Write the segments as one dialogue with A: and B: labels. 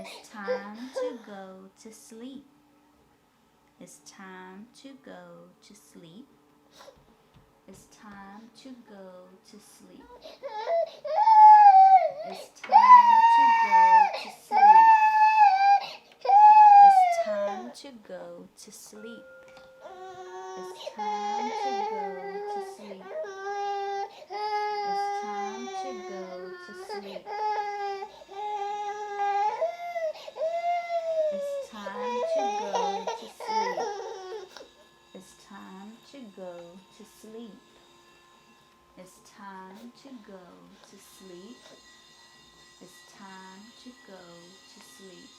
A: It's time to go to sleep. It's time to go to sleep. It's time to go to sleep. It's time to go to sleep. It's time to go to sleep. It's time to go to sleep. It's time to go to sleep. It's time to go to sleep. It's time to go to sleep. It's time to go to sleep. It's time to go to sleep.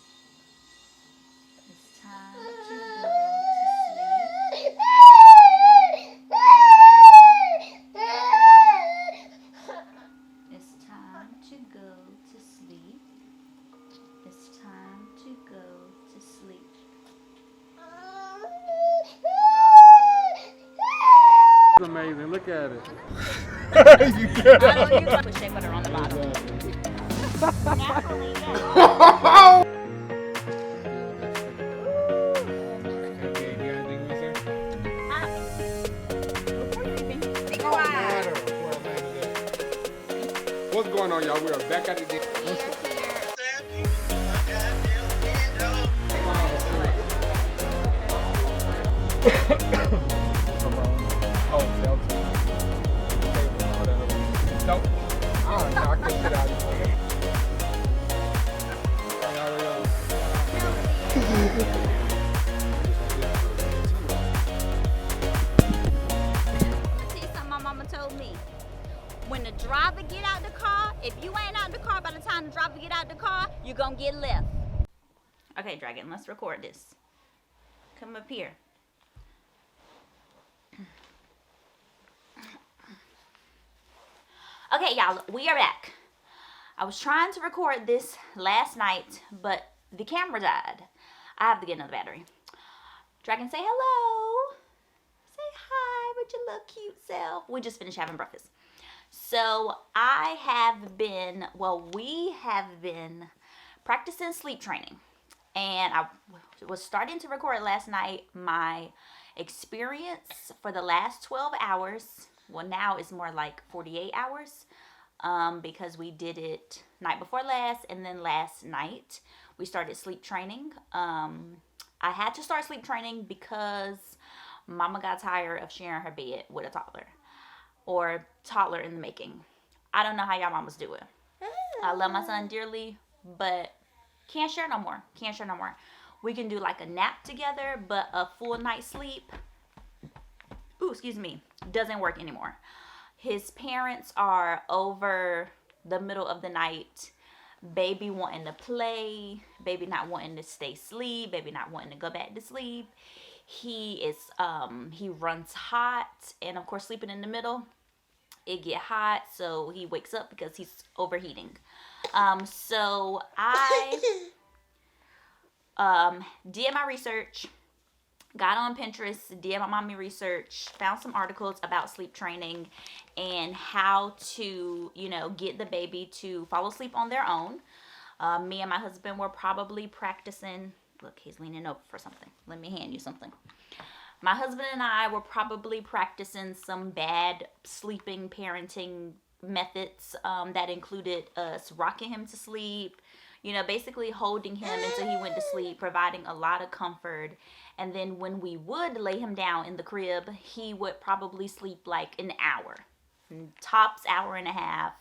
A: It's time to go to sleep. It's time to go to sleep. It's time to go to sleep.
B: It's amazing. Look at it.
A: You get it. Push shea butter on the bottom. Naturally, yeah.
B: What's going on, y'all? We are back at it again. Nope. I'll knock this shit out of you.
A: My mama told me, when the driver get out the car, if you ain't out the car by the time the driver get out the car, you're gonna get left. Okay, Dragon, let's record this. Come up here. Okay, y'all, we are back. I was trying to record this last night, but the camera died. I have to get another battery. Dragon, say hello. Say hi with your little cute self. We just finished having breakfast. So we have been practicing sleep training. And I was starting to record last night my experience for the last 12 hours. Well, now it's more like 48 hours because we did it night before last, and then last night we started sleep training. I had to start sleep training because Mama got tired of sharing her bed with a toddler, or toddler in the making. I don't know how y'all mamas do it. I love my son dearly, but can't share no more. We can do like a nap together, but a full night's sleep, doesn't work anymore. His parents are over the middle of the night. Baby wanting to play, baby not wanting to stay asleep, baby not wanting to go back to sleep. He runs hot, and of course sleeping in the middle, it get hot, so he wakes up because he's overheating. So I did my research, got on Pinterest, did my mommy research, found some articles about sleep training and how to, get the baby to fall asleep on their own. Me and my husband were probably practicing. Look, he's leaning over for something. Let me hand you something. My husband and I were probably practicing some bad sleeping parenting methods that included us rocking him to sleep, basically holding him until he went to sleep, providing a lot of comfort. And then when we would lay him down in the crib, he would probably sleep like an hour, tops hour and a half,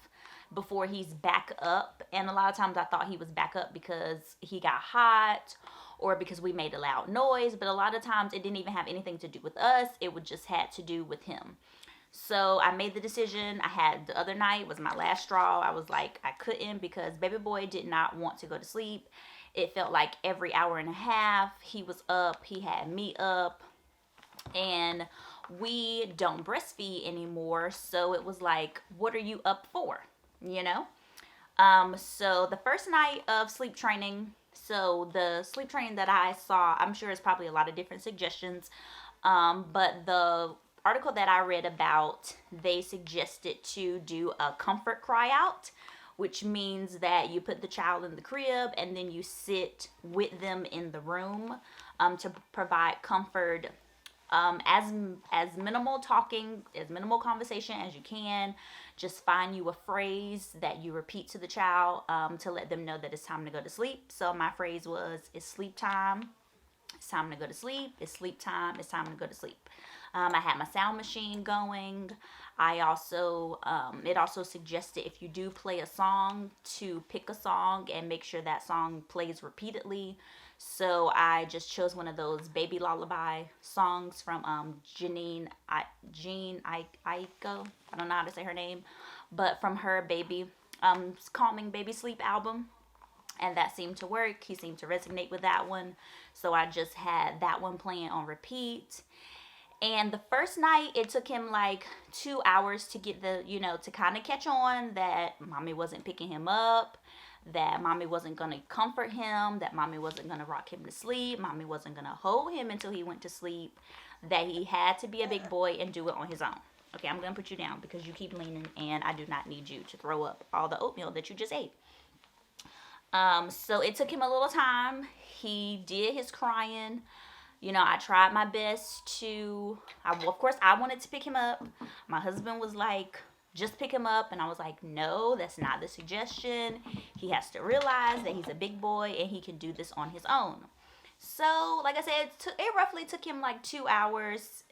A: before he's back up. And a lot of times I thought he was back up because he got hot or because we made a loud noise, but a lot of times it didn't even have anything to do with us. It would just had to do with him. So I made the decision. The other night was my last straw. I was like, I couldn't, because baby boy did not want to go to sleep. It felt like every hour and a half he was up, he had me up, and we don't breastfeed anymore. So it was like, what are you up for? So the first night of sleep training, so the sleep training that I saw, I'm sure it's probably a lot of different suggestions, but the article that I read about, they suggested to do a comfort cry out, which means that you put the child in the crib and then you sit with them in the room to provide comfort. As minimal talking, as minimal conversation as you can. Just find you a phrase that you repeat to the child to let them know that it's time to go to sleep. So my phrase was, it's sleep time. It's time to go to sleep. It's sleep time. It's time to go to sleep. I had my sound machine going. I also, it also suggested if you do play a song to pick a song and make sure that song plays repeatedly. So I just chose one of those baby lullaby songs from Jean Aiko. I don't know how to say her name, but from her baby calming baby sleep album. And that seemed to work. He seemed to resonate with that one. So I just had that one playing on repeat. And the first night, it took him like 2 hours to get to kind of catch on that mommy wasn't picking him up, that mommy wasn't going to comfort him, that mommy wasn't going to rock him to sleep, mommy wasn't going to hold him until he went to sleep, that he had to be a big boy and do it on his own. Okay, I'm going to put you down because you keep leaning and I do not need you to throw up all the oatmeal that you just ate. So it took him a little time. He did his crying. I tried my best to, of course, I wanted to pick him up. My husband was like, just pick him up. And I was like, no, that's not the suggestion. He has to realize that he's a big boy and he can do this on his own. So, like I said, it roughly took him like 2 hours.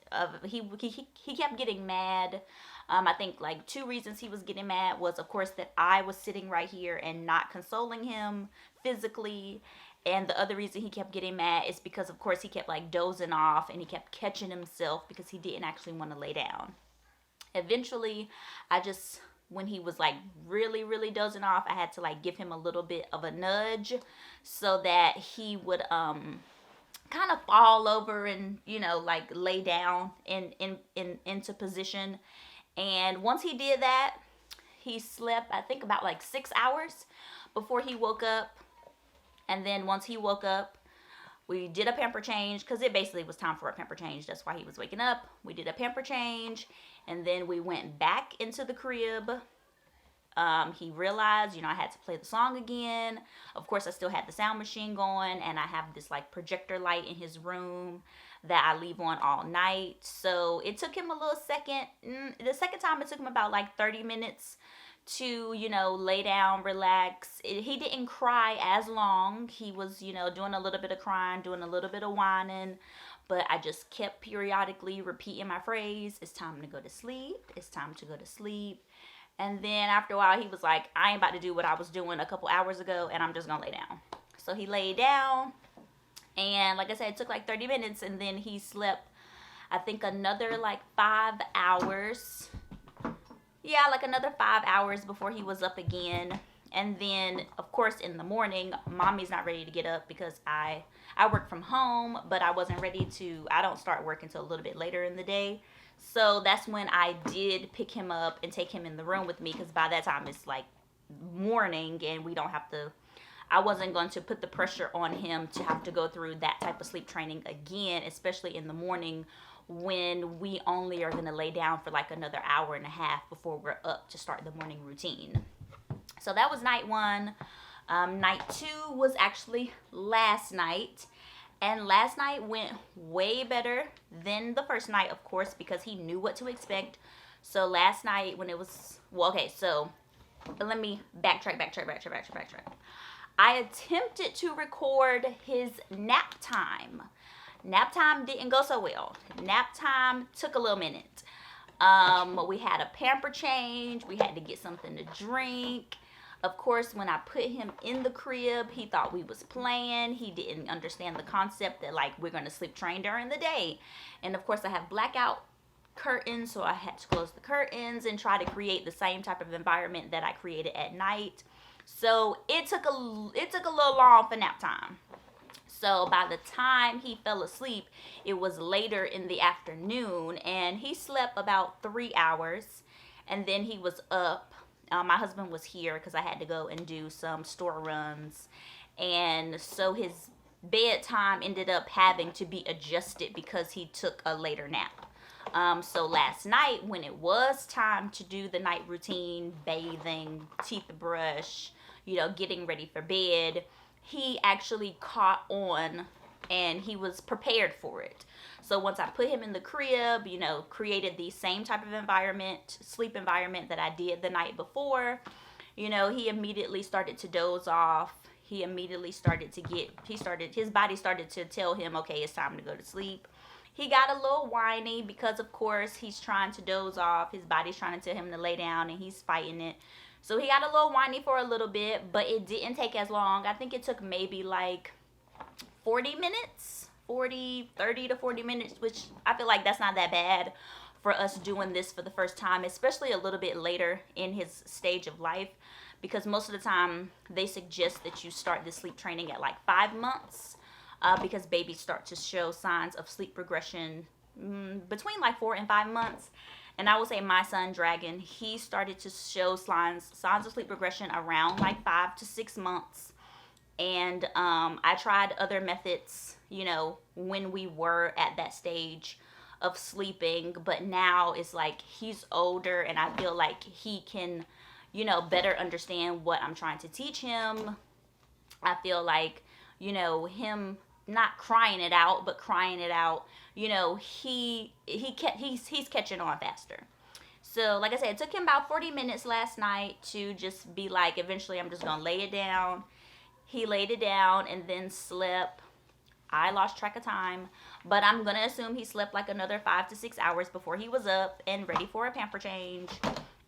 A: He kept getting mad. I think like 2 reasons he was getting mad was, of course, that I was sitting right here and not consoling him physically. And the other reason he kept getting mad is because, of course, he kept like dozing off and he kept catching himself because he didn't actually want to lay down. Eventually, when he was like really, really dozing off, I had to like give him a little bit of a nudge so that he would kind of fall over and, like lay down into position. And once he did that, he slept, I think, about like 6 hours before he woke up. And then once he woke up, we did a pamper change because it basically was time for a pamper change. That's why he was waking up. We did a pamper change and then we went back into the crib. He realized, I had to play the song again. Of course, I still had the sound machine going and I have this like projector light in his room that I leave on all night. So it took him a little second. The second time it took him about like 30 minutes to, lay down, relax. He didn't cry as long. He was, doing a little bit of crying, doing a little bit of whining. But I just kept periodically repeating my phrase, it's time to go to sleep. It's time to go to sleep. And then after a while, he was like, I ain't about to do what I was doing a couple hours ago, and I'm just going to lay down. So he laid down. And like I said, it took like 30 minutes. And then he slept, I think, another like 5 hours. Yeah, like another 5 hours before he was up again. And then, of course, in the morning, mommy's not ready to get up because I work from home, but I wasn't ready to, I don't start work until a little bit later in the day. So that's when I did pick him up and take him in the room with me because by that time it's like morning and we don't have to, I wasn't going to put the pressure on him to have to go through that type of sleep training again, especially in the morning when we only are going to lay down for like another hour and a half before we're up to start the morning routine. So that was night 1. Night 2 was actually last night. And last night went way better than the first night, of course, because he knew what to expect. So last night when it was, so let me backtrack. I attempted to record his nap time. Nap time didn't go so well. Nap time took a little minute. We had a pamper change. We had to get something to drink. Of course, when I put him in the crib, he thought we was playing. He didn't understand the concept that like we're going to sleep train during the day. And of course, I have blackout curtains, so I had to close the curtains and try to create the same type of environment that I created at night. So it took a little long for nap time. So by the time he fell asleep, it was later in the afternoon and he slept about 3 hours and then he was up. My husband was here because I had to go and do some store runs. And so his bedtime ended up having to be adjusted because he took a later nap. So last night, when it was time to do the night routine, bathing, teeth brush, getting ready for bed, he actually caught on and he was prepared for it. So once I put him in the crib, created the same type of environment, sleep environment that I did the night before, he immediately started to doze off. He immediately started to his body started to tell him, okay, it's time to go to sleep. He got a little whiny because, of course, he's trying to doze off. His body's trying to tell him to lay down, and he's fighting it. So he got a little whiny for a little bit, but it didn't take as long. I think it took maybe like 40 minutes, 30 to 40 minutes, which I feel like that's not that bad for us doing this for the first time, especially a little bit later in his stage of life, because most of the time they suggest that you start this sleep training at like 5 months. Because babies start to show signs of sleep regression between like 4 and 5 months. And I will say my son, Dragon, he started to show signs of sleep regression around like 5 to 6 months. And I tried other methods, when we were at that stage of sleeping. But now it's like he's older and I feel like he can, better understand what I'm trying to teach him. I feel like, him not crying it out, but crying it out, he's catching on faster. So like I said, it took him about 40 minutes last night to just be like, eventually I'm just gonna lay it down. He laid it down and then slept. I lost track of time, but I'm gonna assume he slept like another 5 to 6 hours before he was up and ready for a pamper change.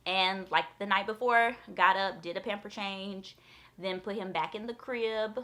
A: And like the night before, got up, did a pamper change, then put him back in the crib.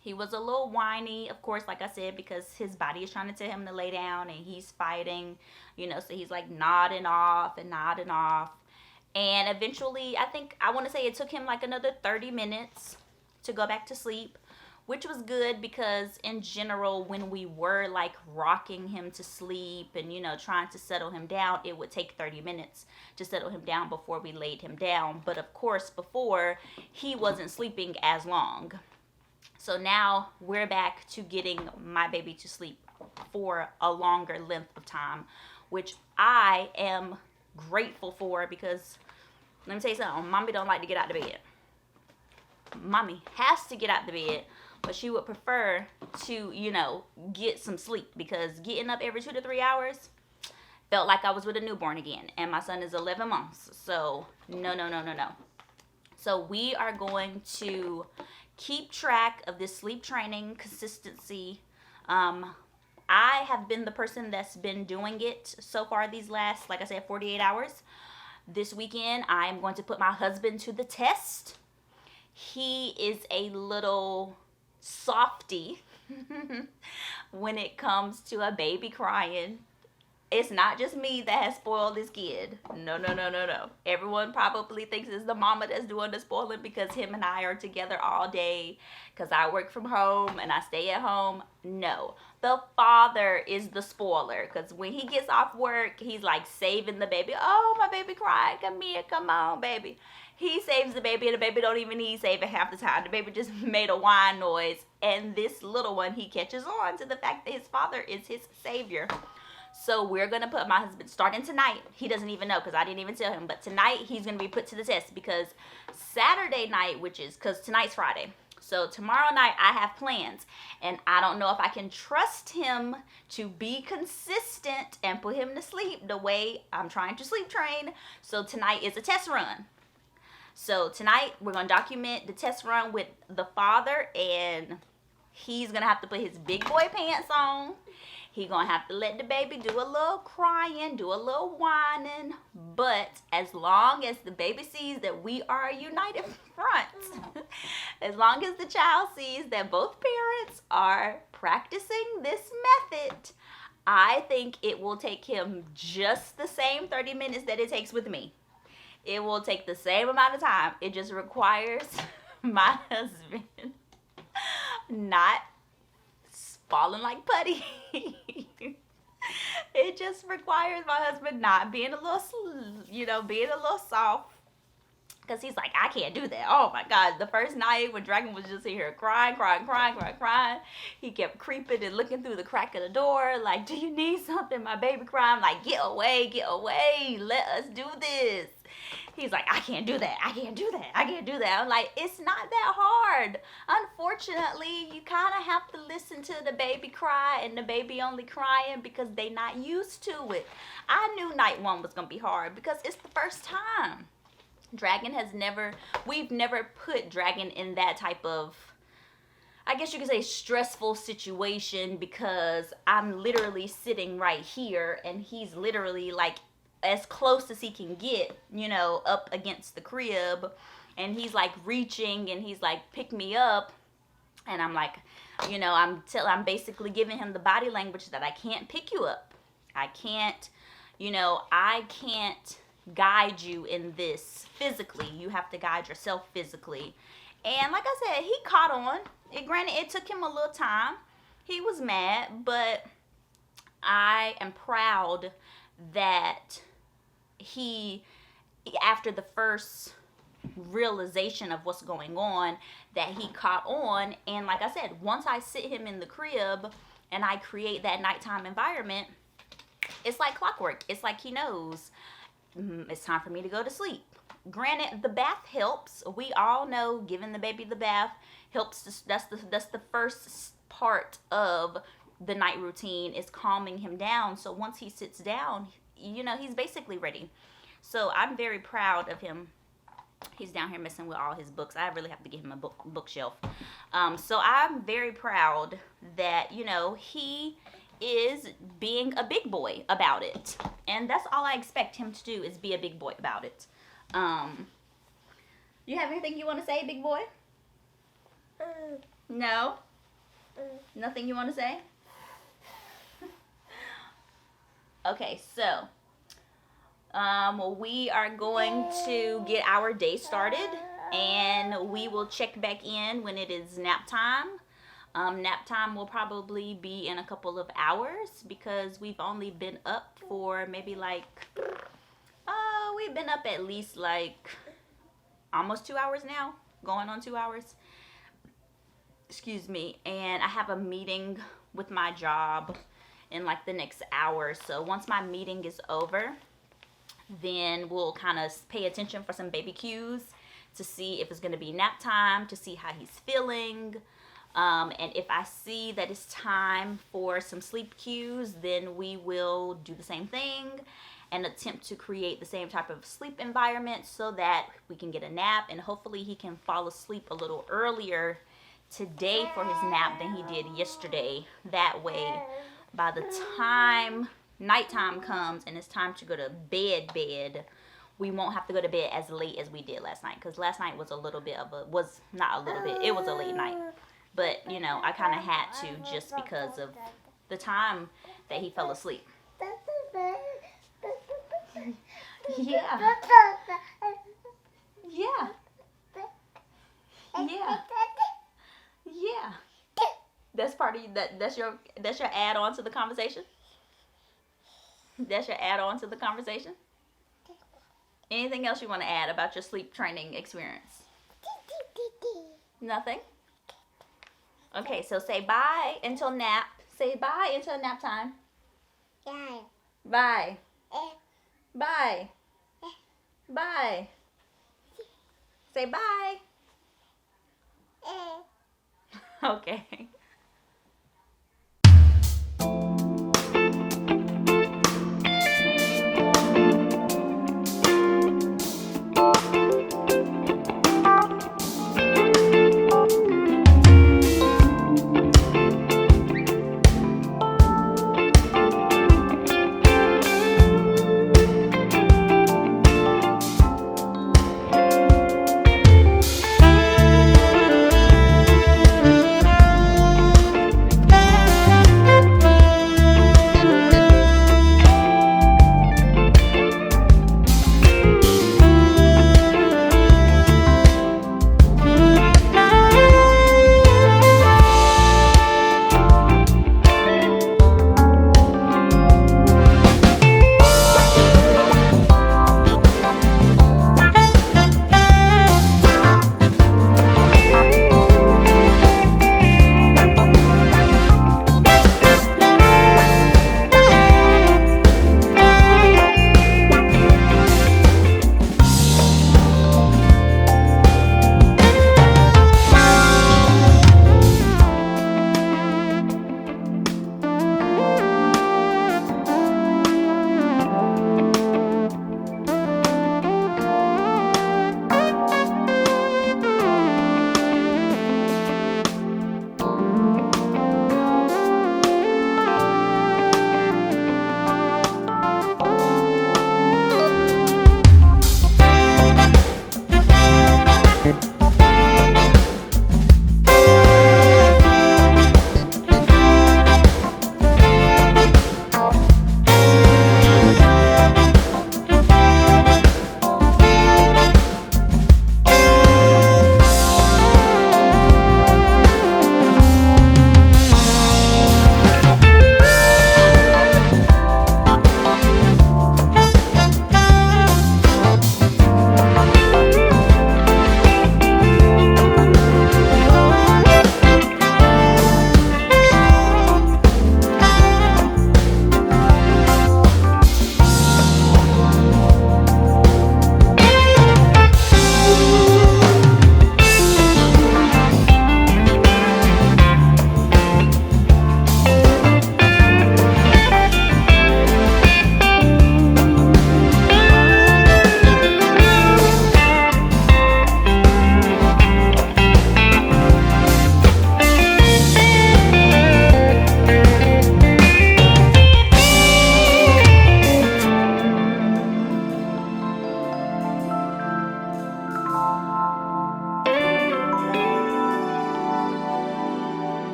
A: He was a little whiny, of course, like I said, because his body is trying to tell him to lay down and he's fighting, so he's like nodding off. And eventually, I want to say it took him like another 30 minutes to go back to sleep, which was good because in general, when we were like rocking him to sleep and, trying to settle him down, it would take 30 minutes to settle him down before we laid him down. But of course, before, he wasn't sleeping as long. So now we're back to getting my baby to sleep for a longer length of time, which I am grateful for because let me tell you something, mommy don't like to get out of bed. Mommy has to get out of bed, but she would prefer to, get some sleep because getting up every 2 to 3 hours felt like I was with a newborn again. And my son is 11 months. So no. So we are going to keep track of this sleep training consistency. I have been the person that's been doing it so far these last, like I said, 48 hours. This weekend, I'm going to put my husband to the test. He is a little softy when it comes to a baby crying. It's not just me that has spoiled this kid. No. Everyone probably thinks it's the mama that's doing the spoiling because him and I are together all day because I work from home and I stay at home. No, the father is the spoiler because when he gets off work, he's like saving the baby. Oh, my baby cried. Come here. Come on, baby. He saves the baby and the baby don't even need saving half the time. The baby just made a whine noise. And this little one, he catches on to the fact that his father is his savior. So we're going to put my husband starting tonight. He doesn't even know because I didn't even tell him. But tonight he's going to be put to the test because Saturday night, because tonight's Friday. So tomorrow night I have plans. And I don't know if I can trust him to be consistent and put him to sleep the way I'm trying to sleep train. So tonight is a test run. So tonight we're going to document the test run with the father. And he's going to have to put his big boy pants on. He's going to have to let the baby do a little crying, do a little whining. But as long as the baby sees that we are a united front, as long as the child sees that both parents are practicing this method, I think it will take him just the same 30 minutes that it takes with me. It will take the same amount of time. It just requires my husband not falling like putty. It just requires my husband not being a little, being a little soft. Because he's like, I can't do that. Oh my God. The first night when Dragon was just here crying, he kept creeping and looking through the crack of the door. Like, do you need something? My baby crying. Like, get away. Let us do this. He's like, I can't do that. I'm like, it's not that hard. Unfortunately, you kind of have to listen to the baby cry, and the baby only crying because they not used to it. I knew night one was going to be hard because it's the first time. We've never put Dragon in that type of, I guess you could say, stressful situation, because I'm literally sitting right here and he's literally like as close as he can get, up against the crib, and he's like reaching and he's like, pick me up. And I'm like, I'm basically giving him the body language that I can't pick you up. I can't guide you in this physically. You have to guide yourself physically. And like I said, he caught on. Granted, it took him a little time. He was mad, but I am proud that he, after the first realization of what's going on, that he caught on. And like I said, once I sit him in the crib and I create that nighttime environment, it's like clockwork. It's like he knows it's time for me to go to sleep. Granted, the bath helps. We all know giving the baby the bath helps. That's the first part of the night routine, is calming him down. So once he sits down, he's basically ready. So I'm very proud of him. He's down here messing with all his books. I really have to get him a bookshelf. So I'm very proud that, he is being a big boy about it. And that's all I expect him to do, is be a big boy about it. You have anything you want to say, big boy? No? Nothing you want to say? Okay, so we are going to get our day started, and we will check back in when it is nap time. Nap time will probably be in a couple of hours, because we've only been up for maybe we've been up at least almost 2 hours now, going on 2 hours. Excuse me. And I have a meeting with my job in the next hour. So once my meeting is over, then we'll kind of pay attention for some baby cues to see if it's going to be nap time, to see how he's feeling. And if I see that it's time for some sleep cues, then we will do the same thing and attempt to create the same type of sleep environment so that we can get a nap, and hopefully he can fall asleep a little earlier today for his nap than he did yesterday. That way, by the time nighttime comes and it's time to go to bed, we won't have to go to bed as late as we did last night, because last night was it was a late night. But, I kind of had to, just because of the time that he fell asleep. Yeah. Yeah. Yeah. Yeah. That's part of that's your add-on to the conversation? That's your add-on to the conversation? Anything else you want to add about your sleep training experience? Nothing? Okay, so say bye until nap. Say bye until nap time. Bye. Bye. Bye. Bye. Say bye. Okay.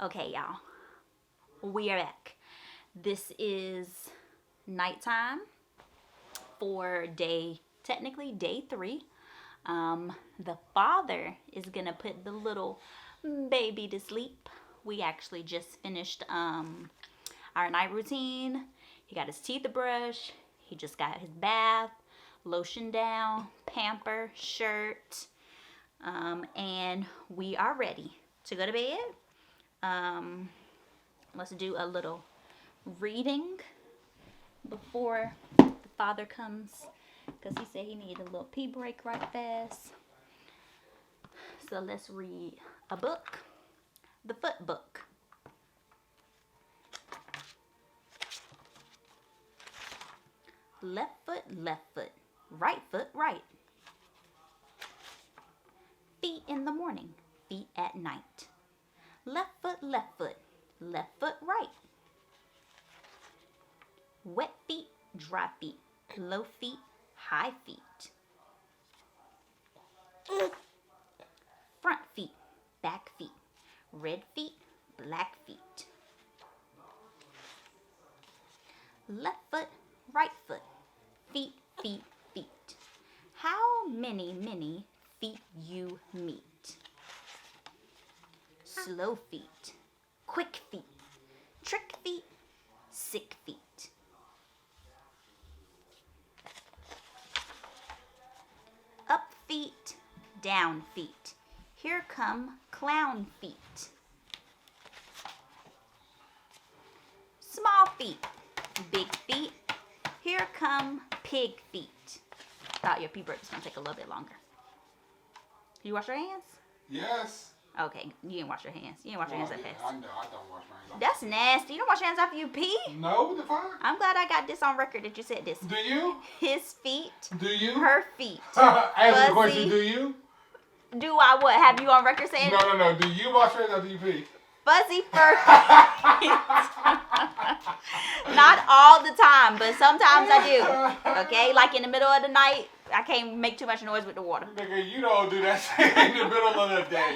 A: Okay, y'all. We are back. This is nighttime for technically day 3. The father is gonna put the little baby to sleep. We actually just finished our night routine. He got his teeth brushed. He just got his bath, lotion down, pamper, shirt, and we are ready to go to bed. Let's do a little reading before the father comes, because he said he needed a little pee break right fast. So let's read a book, the Foot Book. Left foot, right foot, right. Feet in the morning, feet at night. Left foot, right. Wet feet, dry feet, low feet, high feet. Front feet, back feet, red feet, black feet. Left foot, right foot, feet, feet, feet. How many feet you meet? Slow feet, quick feet, trick feet, sick feet. Up feet, down feet. Here come clown feet. Small feet, big feet. Here come pig feet. Thought your pee break was gonna take a little bit longer. You wash your hands?
B: Yes.
A: Okay, you didn't wash your hands. You didn't wash your hands that
B: I
A: fast.
B: know. I don't wash my hands.
A: That's nasty. You don't wash your hands after you pee?
B: No, what the fuck?
A: I'm glad I got this on record that you said this.
B: Do you?
A: His feet,
B: Do you?
A: her feet.
B: Answer the
A: Fuzzy.
B: question, do you?
A: Do I what? Have you on record saying
B: No. Do you wash your hands after you pee?
A: fuzzy fur feet? Not all the time, but sometimes I do. Okay, like in the middle of the night, I can't make too much noise with the water.
B: Nigga, you don't do that shit in the middle of the day.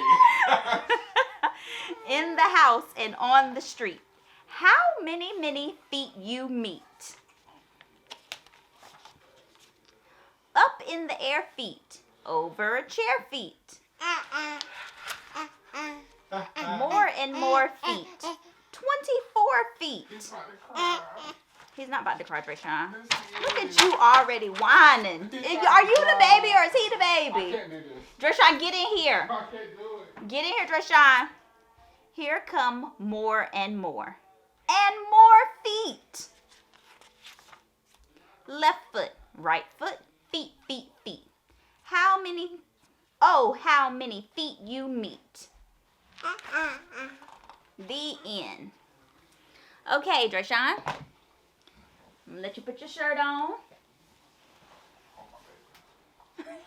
A: In the house and on the street. How many feet you meet? Up in the air feet. Over a chair feet. More and more feet. 24 feet. He's not about to cry, Drayshawn. Look at you already whining. Are you the baby or is he the
B: I
A: baby?
B: can't do this.
A: Drayshawn, get in here.
B: I can't do it.
A: Get in here, Drayshawn. Here come more and more. And more feet. Left foot, right foot, feet, feet, feet. How many feet you meet? The end. Okay, Drayshawn. I'm gonna let you put your shirt on.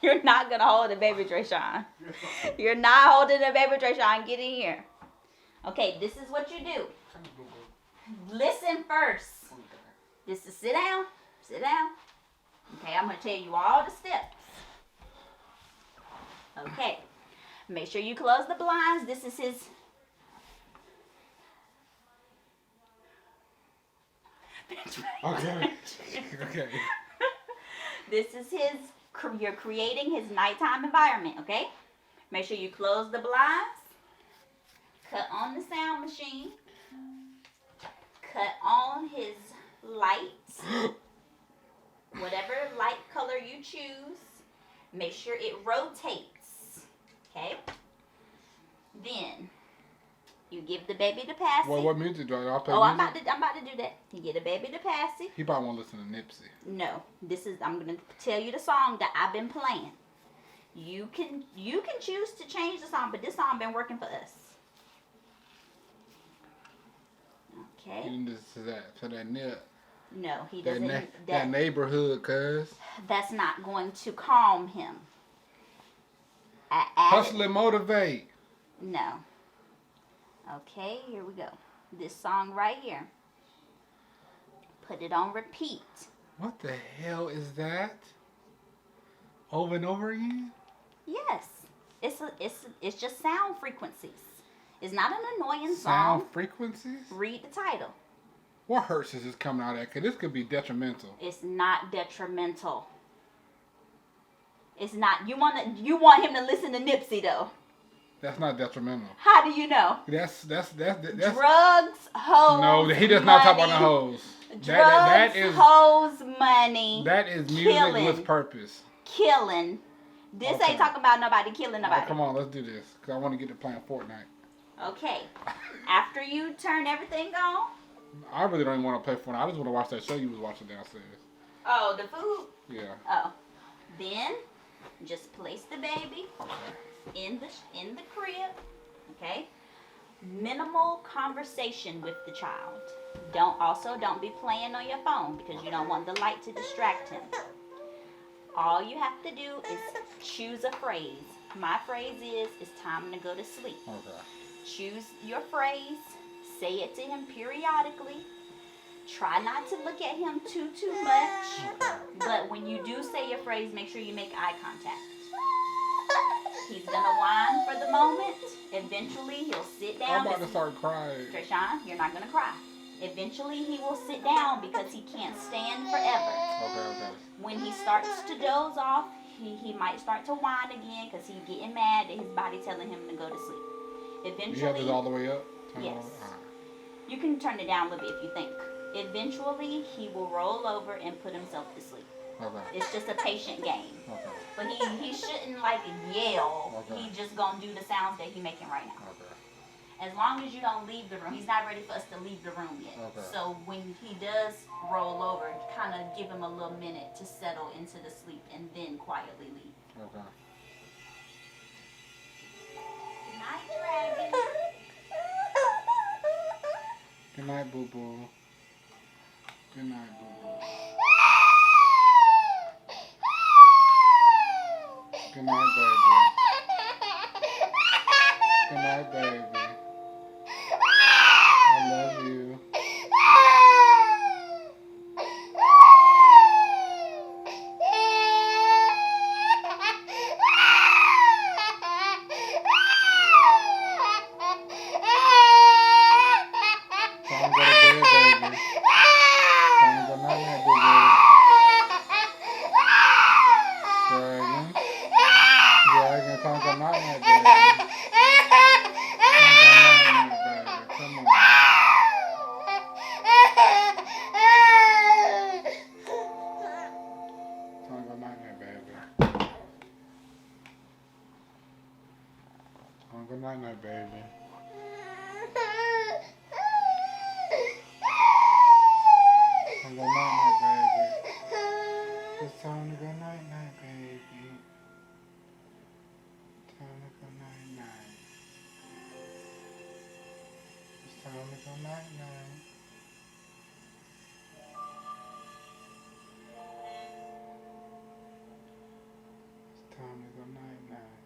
A: You're not gonna hold the baby, Drayshawn. You're not holding the baby, Drayshawn. Get in here. Okay, this is what you do. Listen first. This is sit down. Sit down. Okay, I'm gonna tell you all the steps. Okay. Make sure you close the blinds. This is his.
B: Okay. Okay.
A: This is you're creating his nighttime environment, okay? Make sure you close the blinds. Cut on the sound machine. Cut on his lights. Whatever light color you choose. Make sure it rotates, okay? Then you give the baby the passy.
B: Well, what music do I play?
A: Oh, I'm
B: music?
A: about to do that. You get the baby the passy.
B: He probably won't listen to Nipsey.
A: No, I'm gonna tell you the song that I've been playing. You can choose to change the song, but this song been working for us. Okay.
B: He didn't listen to that. So
A: No, he doesn't.
B: that neighborhood, cuz.
A: That's not going to calm him.
B: Hustle and motivate.
A: No. Okay, here we go. This song right here. Put it on repeat.
B: What the hell is that? Over and over again?
A: Yes. It's just sound frequencies. It's not an annoying
B: Sound
A: song.
B: frequencies?
A: Read the title.
B: What hertz is this coming out at? Because this could be detrimental.
A: It's not detrimental. It's not. You want him to listen to Nipsey though.
B: That's not detrimental.
A: How do you know?
B: That's
A: Drugs, hoes.
B: No, he does not talk about the hoes.
A: Drugs,
B: That is
A: hoes, money.
B: that is music
A: killing.
B: with purpose.
A: Killing. This
B: Okay.
A: ain't talking about nobody killing
B: All
A: nobody.
B: right, come on, let's do this. Because I want to get to playing Fortnite.
A: Okay. After you turn everything on.
B: I really don't even want to play Fortnite. I just want to watch that show you was watching downstairs.
A: Oh, the food.
B: Yeah.
A: Oh. Then just place the baby
B: Okay.
A: in the crib. Okay. Minimal conversation with the child. Don't be playing on your phone because you don't want the light to distract him. All you have to do is choose a phrase. My phrase is, it's time to go to sleep.
B: Okay.
A: Choose your phrase. Say it to him periodically. Try not to look at him too much. But when you do say your phrase, make sure you make eye contact. He's gonna whine for the moment. Eventually, he'll sit down.
B: I'm about to start crying.
A: Treshawn, you're not gonna cry. Eventually, he will sit down because he can't stand forever.
B: Okay.
A: When he starts to doze off, he might start to whine again because he's getting mad that his body telling him to go to sleep.
B: You have
A: Eventually,
B: this all the way up? Turn it
A: Yes.
B: on? All right.
A: you can turn it down a little bit if you think. Eventually, he will roll over and put himself to sleep.
B: Okay.
A: It's just a patient game.
B: Okay.
A: But he shouldn't like yell.
B: Okay.
A: He just gonna do the sounds that he making right now.
B: Okay.
A: As long as you don't leave the room, he's not ready for us to leave the room yet.
B: Okay.
A: So when he does roll over, kind of give him a little minute to settle into the sleep and then quietly leave.
B: Okay.
A: Good night, Dragon.
B: Good night, boo boo. Good night, boo boo. Good night, baby. Good night, baby. I love you. Time to go to bed, baby. Time to go night night, boo boo. Dragon. Dragon, time to go night night, baby. Time to go night night, baby. Come on. Time to go night night, baby. Time to go night night, baby. Time to go night night, baby. It's time to go night night, baby. Time to go night night. It's time to go night night. It's time to go night night.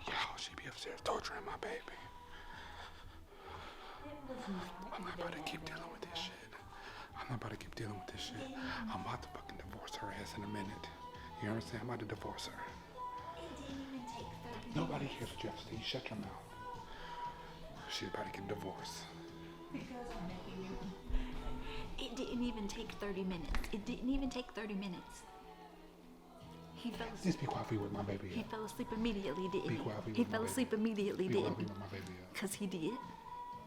B: Yo, she be upstairs torturing my baby. I'm not about to keep dealing with this shit. I'm not about to keep dealing with this shit. I'm about to fucking divorce her ass in a minute. You understand? I'm about to divorce her. Nobody cares what you have to say. You shut your mouth. She's about to get divorced.
C: It didn't even take 30 minutes. It didn't even take 30 minutes. He fell asleep.
B: Just be quiet with my baby.
C: He fell asleep immediately, didn't
B: Be
C: he?
B: quiet with
C: He
B: my
C: fell
B: baby.
C: asleep immediately,
B: Be
C: didn't
B: quiet
C: he?
B: with my baby.
C: Because he did.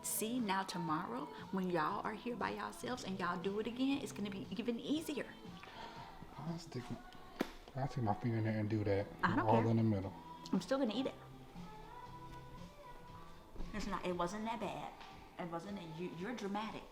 C: See, now tomorrow, when y'all are here by yourselves and y'all do it again, it's going to be even easier.
B: I'll stick my finger in there and do that.
C: I don't
B: all
C: care.
B: in the middle.
A: I'm still gonna eat it. It's not. It wasn't that bad. It wasn't. You're dramatic.